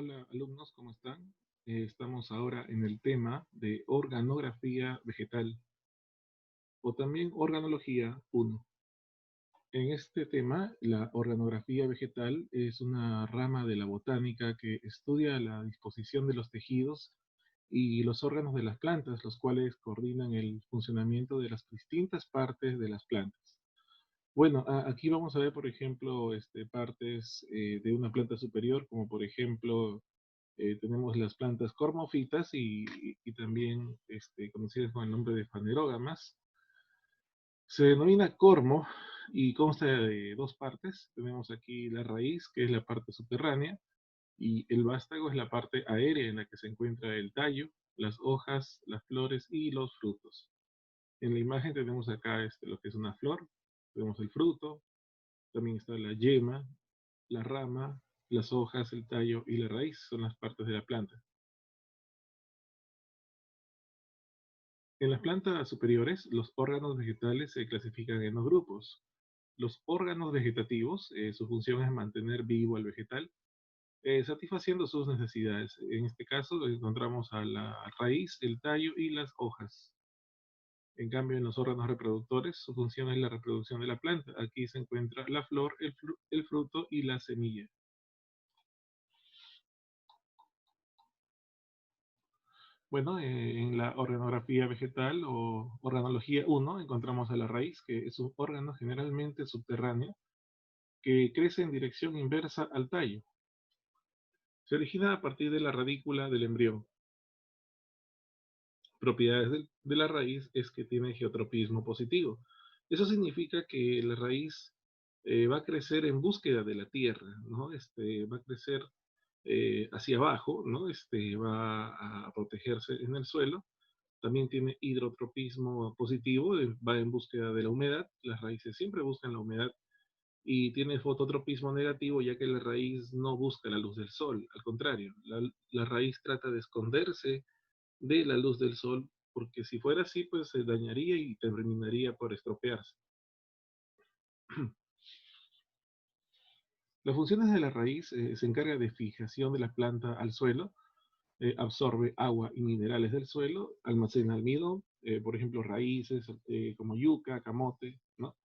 Hola alumnos, ¿cómo están? Estamos ahora en el tema de organografía vegetal o también organología 1. En este tema, la organografía vegetal es una rama de la botánica que estudia la disposición de los tejidos y los órganos de las plantas, los cuales coordinan el funcionamiento de las distintas partes de las plantas. Bueno, aquí vamos a ver, por ejemplo, partes de una planta superior, como por ejemplo tenemos las plantas cormofitas y también conocidas con el nombre de fanerógamas. Se denomina cormo y consta de dos partes. Tenemos aquí la raíz, que es la parte subterránea, y el vástago es la parte aérea en la que se encuentra el tallo, las hojas, las flores y los frutos. En la imagen tenemos acá lo que es una flor, tenemos el fruto, también está la yema, la rama, las hojas, el tallo y la raíz son las partes de la planta. En las plantas superiores, los órganos vegetales se clasifican en dos grupos. Los órganos vegetativos, su función es mantener vivo al vegetal, satisfaciendo sus necesidades. En este caso, encontramos a la raíz, el tallo y las hojas. En cambio, en los órganos reproductores, su función es la reproducción de la planta. Aquí se encuentra la flor, el fruto y la semilla. Bueno, en la organografía vegetal o organología 1 encontramos a la raíz, que es un órgano generalmente subterráneo que crece en dirección inversa al tallo. Se origina a partir de la radícula del embrión. Propiedades de la raíz es que tiene geotropismo positivo. Eso significa que la raíz va a crecer en búsqueda de la tierra, ¿no? Va a crecer hacia abajo, ¿no? Va a protegerse en el suelo. También tiene hidrotropismo positivo, va en búsqueda de la humedad. Las raíces siempre buscan la humedad y tiene fototropismo negativo, ya que la raíz no busca la luz del sol, al contrario, la raíz trata de esconderse de la luz del sol, porque si fuera así, pues se dañaría y terminaría por estropearse. Las funciones de la raíz se encarga de fijación de la planta al suelo, absorbe agua y minerales del suelo, almacena almidón, por ejemplo, raíces como yuca, camote, ¿no?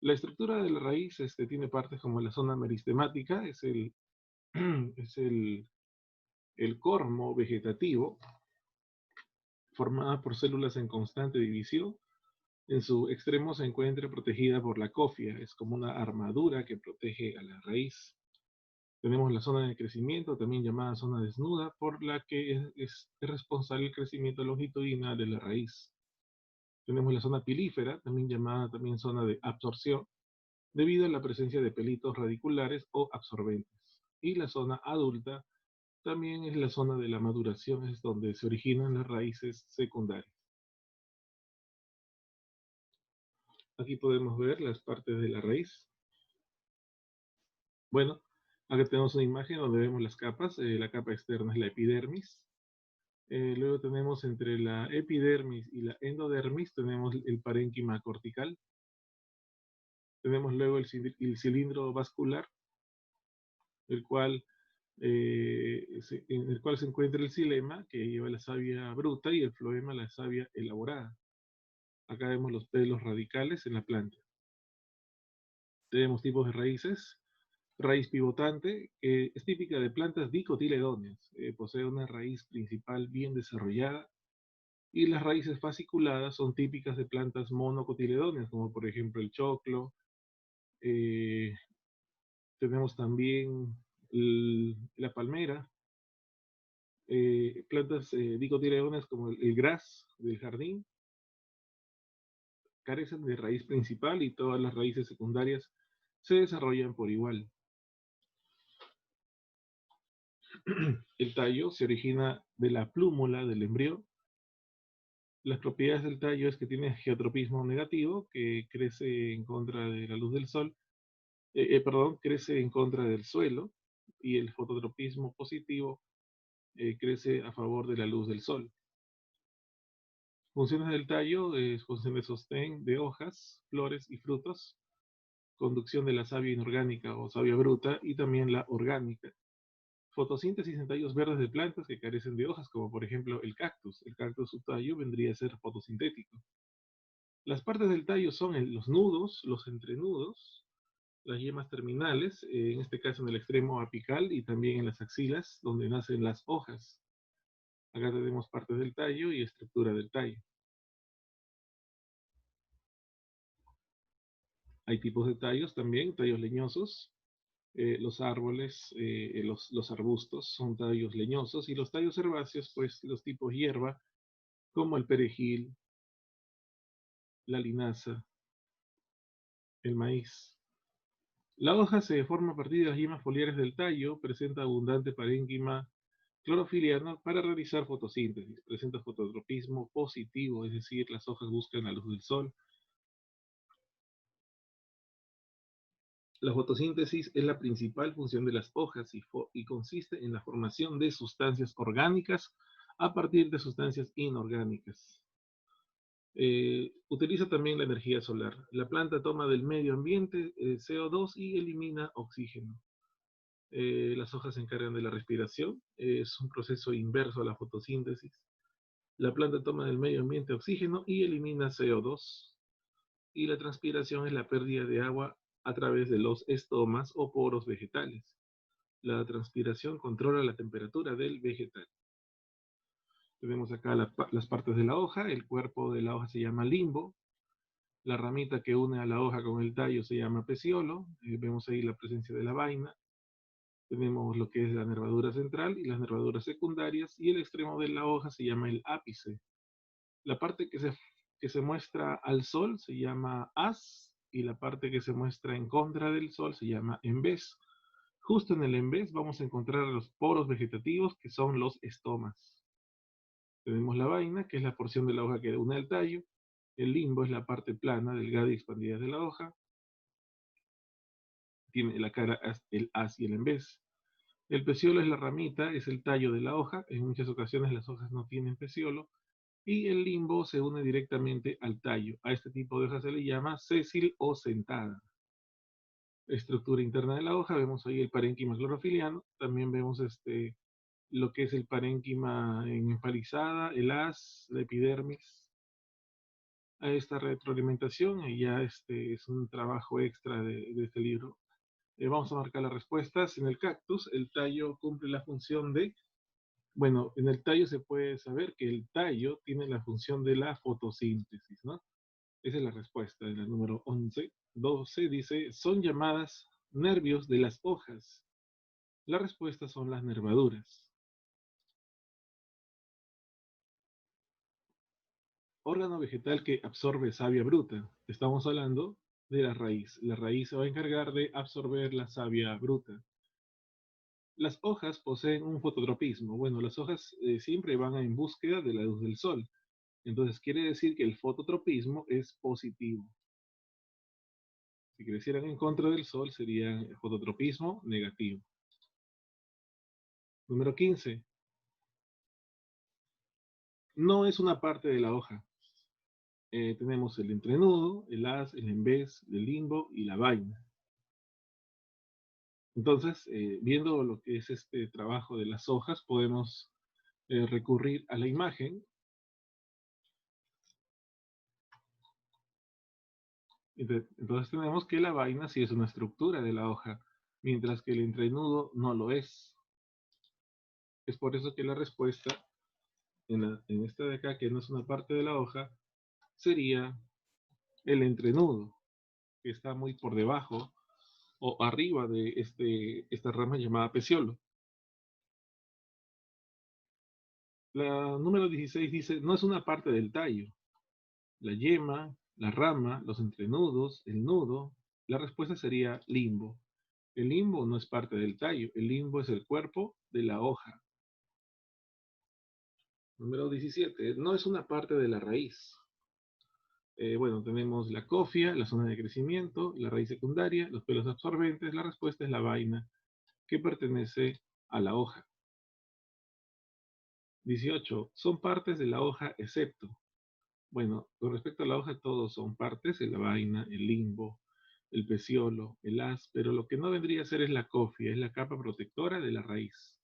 La estructura de la raíz tiene partes como la zona meristemática, es el cormo vegetativo, formada por células en constante división. En su extremo se encuentra protegida por la cofia, es como una armadura que protege a la raíz. Tenemos la zona de crecimiento, también llamada zona desnuda, por la que es responsable el crecimiento longitudinal de la raíz. Tenemos la zona pilífera, también llamada también zona de absorción, debido a la presencia de pelitos radiculares o absorbentes. Y la zona adulta también es la zona de la maduración, es donde se originan las raíces secundarias. Aquí podemos ver las partes de la raíz. Bueno, acá tenemos una imagen donde vemos las capas. La capa externa es la epidermis. Luego tenemos entre la epidermis y la endodermis, tenemos el parénquima cortical. Tenemos luego el cilindro vascular, en el cual se encuentra el xilema, que lleva la savia bruta, y el floema, la savia elaborada. Acá vemos los pelos radicales en la planta. Tenemos tipos de raíces. Raíz pivotante, que es típica de plantas dicotiledóneas. Posee una raíz principal bien desarrollada. Y las raíces fasciculadas son típicas de plantas monocotiledóneas, como por ejemplo el choclo. eh, Tenemos también la palmera. Plantas dicotiledóneas como el gras del jardín carecen de raíz principal y todas las raíces secundarias se desarrollan por igual. El tallo se origina de la plúmula del embrión. Las propiedades del tallo es que tiene geotropismo negativo, que crece en contra de la luz del sol, perdón, crece en contra del suelo, y el fototropismo positivo crece a favor de la luz del sol. Funciones del tallo es función de sostén de hojas, flores y frutos, conducción de la savia inorgánica o savia bruta y también la orgánica. Fotosíntesis en tallos verdes de plantas que carecen de hojas, como por ejemplo el cactus. El cactus, su tallo vendría a ser fotosintético. Las partes del tallo son los nudos, los entrenudos, las yemas terminales, en este caso en el extremo apical y también en las axilas, donde nacen las hojas. Acá tenemos partes del tallo y estructura del tallo. Hay tipos de tallos también, tallos leñosos. Los árboles, los arbustos son tallos leñosos y los tallos herbáceos, pues los tipos hierba, como el perejil, la linaza, el maíz. La hoja se forma a partir de las yemas foliares del tallo, presenta abundante parénquima clorofiliano para realizar fotosíntesis, presenta fototropismo positivo, es decir, las hojas buscan la luz del sol. La fotosíntesis es la principal función de las hojas y consiste en la formación de sustancias orgánicas a partir de sustancias inorgánicas. Utiliza también la energía solar. La planta toma del medio ambiente CO2 y elimina oxígeno. Las hojas se encargan de la respiración. Es un proceso inverso a la fotosíntesis. La planta toma del medio ambiente oxígeno y elimina CO2. Y la transpiración es la pérdida de agua a través de los estomas o poros vegetales. La transpiración controla la temperatura del vegetal. Tenemos acá las partes de la hoja. El cuerpo de la hoja se llama limbo. La ramita que une a la hoja con el tallo se llama peciolo. Vemos ahí la presencia de la vaina. Tenemos lo que es la nervadura central y las nervaduras secundarias. Y el extremo de la hoja se llama el ápice. La parte que se muestra al sol se llama haz. Y la parte que se muestra en contra del sol se llama envés. Justo en el envés vamos a encontrar los poros vegetativos que son los estomas. Tenemos la vaina, que es la porción de la hoja que une al tallo. El limbo es la parte plana, delgada y expandida de la hoja. Tiene la cara, el haz y el envés. El peciolo es la ramita, es el tallo de la hoja. En muchas ocasiones las hojas no tienen peciolo. Y el limbo se une directamente al tallo. A este tipo de hoja se le llama sésil o sentada. Estructura interna de la hoja, vemos ahí el parénquima clorofiliano. También vemos lo que es el parénquima en empalizada, el haz, la epidermis. A esta retroalimentación, y ya es un trabajo extra de este libro. Vamos a marcar las respuestas. En el cactus, el tallo cumple la función de, bueno, en el tallo se puede saber que el tallo tiene la función de la fotosíntesis, ¿no? Esa es la respuesta de la número 11. 12 dice, son llamadas nervios de las hojas. La respuesta son las nervaduras. Órgano vegetal que absorbe savia bruta. Estamos hablando de la raíz. La raíz se va a encargar de absorber la savia bruta. Las hojas poseen un fototropismo. Bueno, las hojas siempre van en búsqueda de la luz del sol. Entonces quiere decir que el fototropismo es positivo. Si crecieran en contra del sol sería fototropismo negativo. Número 15. No es una parte de la hoja. Tenemos el entrenudo, el haz, el envés, el limbo y la vaina. Entonces, viendo lo que es este trabajo de las hojas, podemos recurrir a la imagen. Entonces tenemos que la vaina sí es una estructura de la hoja, mientras que el entrenudo no lo es. Es por eso que la respuesta en esta de acá, que no es una parte de la hoja, sería el entrenudo, que está muy por debajo o arriba de esta rama llamada peciolo. La número 16 dice, no es una parte del tallo. La yema, la rama, los entrenudos, el nudo. La respuesta sería limbo. El limbo no es parte del tallo, el limbo es el cuerpo de la hoja. Número 17, no es una parte de la raíz. Bueno, tenemos la cofia, la zona de crecimiento, la raíz secundaria, los pelos absorbentes. La respuesta es la vaina, que pertenece a la hoja. 18, son partes de la hoja excepto. Bueno, con respecto a la hoja, todos son partes, la vaina, el limbo, el peciolo, el haz, pero lo que no vendría a ser es la cofia, es la capa protectora de la raíz.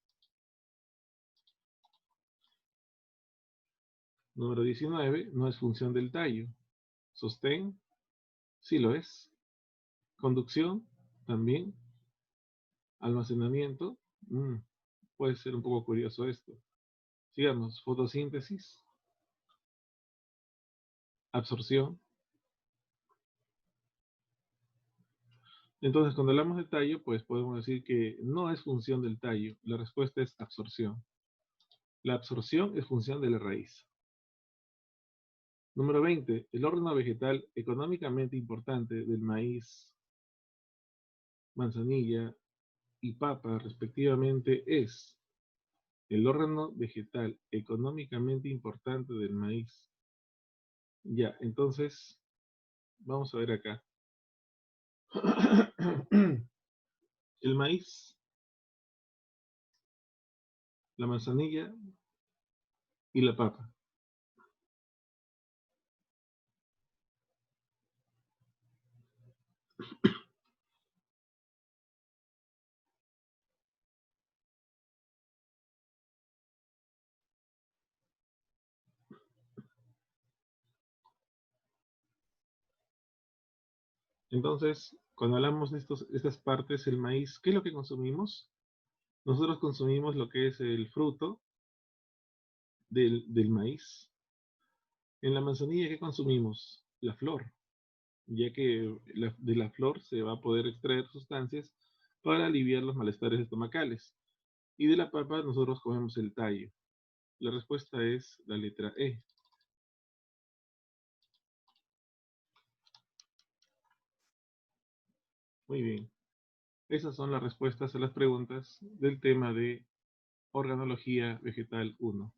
Número 19, no es función del tallo. Sostén, sí lo es. Conducción, también. Almacenamiento, puede ser un poco curioso esto. Sigamos, fotosíntesis, absorción. Entonces, cuando hablamos de tallo, pues podemos decir que no es función del tallo. La respuesta es absorción. La absorción es función de la raíz. Número 20. El órgano vegetal económicamente importante del maíz, manzanilla y papa, respectivamente, es el órgano vegetal económicamente importante del maíz. Ya, entonces, vamos a ver acá. El maíz, la manzanilla y la papa. Entonces, cuando hablamos de estas partes, el maíz, ¿qué es lo que consumimos? Nosotros consumimos lo que es el fruto del maíz. En la manzanilla, ¿qué consumimos? La flor, ya que de la flor se va a poder extraer sustancias para aliviar los malestares estomacales. Y de la papa nosotros comemos el tallo. La respuesta es la letra E. Muy bien. Esas son las respuestas a las preguntas del tema de organología vegetal 1.